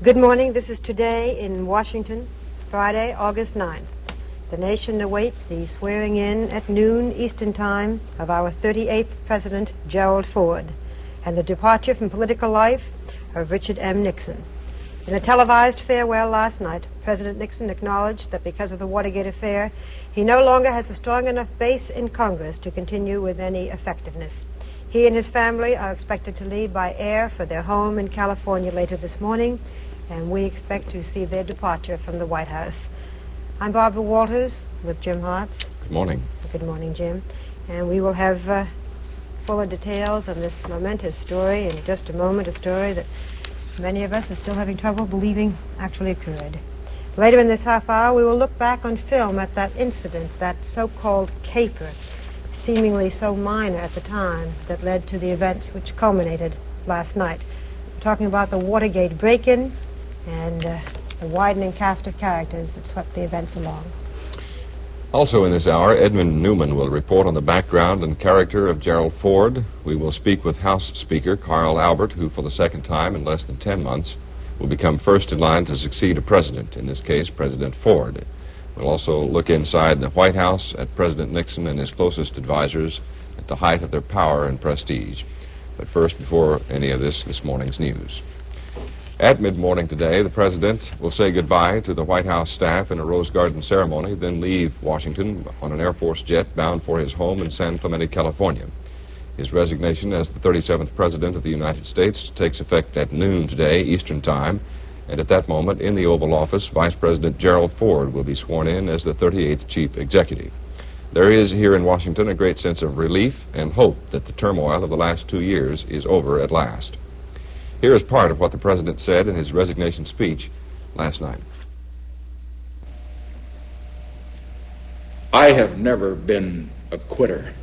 Good morning. This is Today in Washington, Friday, August 9th. The nation awaits the swearing in at noon Eastern Time of our 38th President, Gerald Ford, and the departure from political life of Richard M. Nixon. In a televised farewell last night, President Nixon acknowledged that because of the Watergate affair, he no longer has a strong enough base in Congress to continue with any effectiveness. He and his family are expected to leave by air for their home in California later this morning, and we expect to see their departure from the White House. I'm Barbara Walters with Jim Hartz. Good morning. Good morning, Jim. And we will have fuller details on this momentous story in just a moment, a story that many of us are still having trouble believing actually occurred. Later in this half hour, we will look back on film at that incident, that so-called caper, seemingly so minor at the time, that led to the events which culminated last night. We're talking about the Watergate break-in and the widening cast of characters that swept the events along. Also in this hour, Edmund Newman will report on the background and character of Gerald Ford. We will speak with House Speaker Carl Albert, who for the second time in less than 10 months will become first in line to succeed a president, in this case President Ford. We'll also look inside the White House at President Nixon and his closest advisors at the height of their power and prestige. But first, before any of this morning's news. At mid-morning today, the President will say goodbye to the White House staff in a Rose Garden ceremony, then leave Washington on an Air Force jet bound for his home in San Clemente, California. His resignation as the 37th President of the United States takes effect at noon today, Eastern Time, and at that moment, in the Oval Office, Vice President Gerald Ford will be sworn in as the 38th Chief Executive. There is here in Washington a great sense of relief and hope that the turmoil of the last 2 years is over at last. Here is part of what the President said in his resignation speech last night. I have never been a quitter.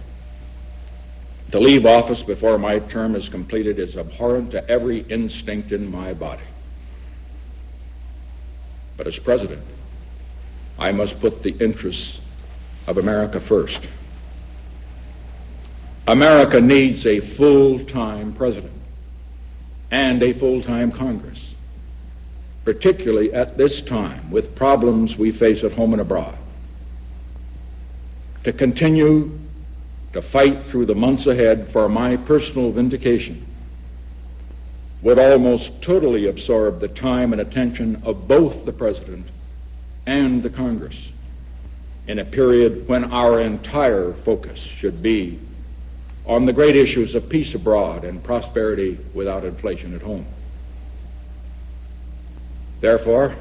To leave office before my term is completed is abhorrent to every instinct in my body. But as President, I must put the interests of America first. America needs a full-time President and a full-time Congress, particularly at this time with problems we face at home and abroad. To continue to fight through the months ahead for my personal vindication would almost totally absorb the time and attention of both the President and the Congress in a period when our entire focus should be on the great issues of peace abroad and prosperity without inflation at home. Therefore,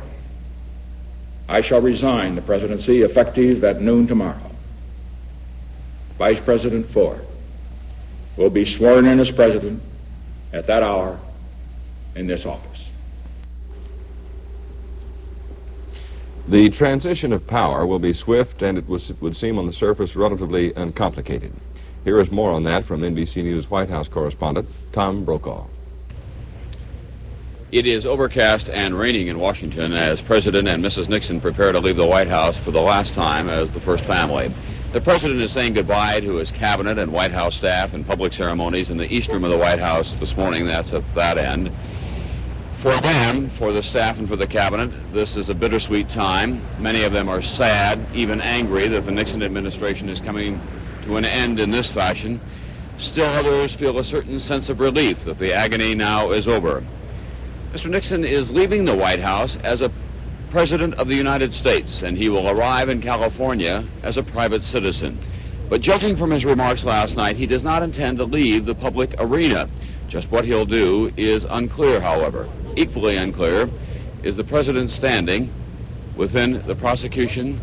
I shall resign the presidency effective at noon tomorrow. Vice President Ford will be sworn in as president at that hour in this office. The transition of power will be swift, and it would seem on the surface relatively uncomplicated. Here is more on that from NBC News White House correspondent Tom Brokaw. It is overcast and raining in Washington as President and Mrs. Nixon prepare to leave the White House for the last time as the first family. The President is saying goodbye to his cabinet and White House staff in public ceremonies in the East Room of the White House this morning. That's at that end. For them, for the staff and for the cabinet, this is a bittersweet time. Many of them are sad, even angry, that the Nixon administration is coming to an end in this fashion. Still others feel a certain sense of relief that the agony now is over. Mr. Nixon is leaving the White House as a President of the United States, and he will arrive in California as a private citizen. But judging from his remarks last night, he does not intend to leave the public arena. Just what he'll do is unclear, however. Equally unclear is the President's standing within the prosecution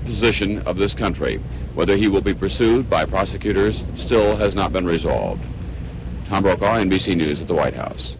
position of this country. Whether he will be pursued by prosecutors still has not been resolved. Tom Brokaw, NBC News at the White House.